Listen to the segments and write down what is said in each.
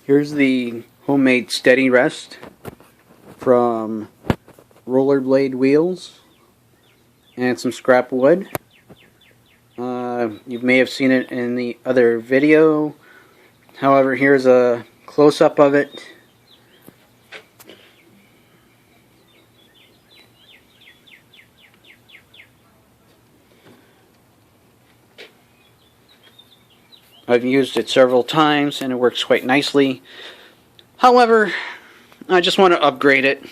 Here's the homemade steady rest from rollerblade wheels and some scrap wood. You may have seen it in the other video. However, here's a close-up of it. I've used it several times and it works quite nicely. However, I just want to upgrade it.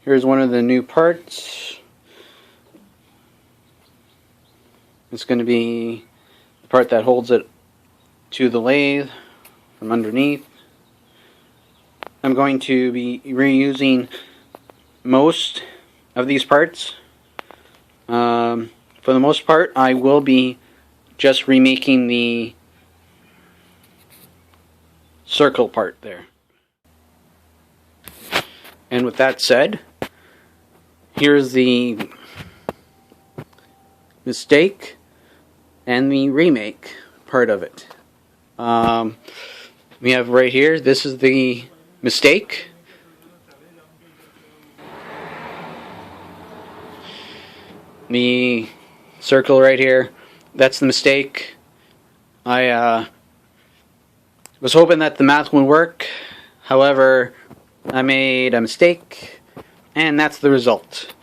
Here's one of the new parts. It's going to be the part that holds it to the lathe from underneath. I'm going to be reusing most of these parts. For the most part, I will be just remaking the circle part there. And with that said, here's the mistake and the remake part of it. We have right here, this is the mistake. The circle right here, that's the mistake. I was hoping that the math would work. However, I made a mistake, and that's the result.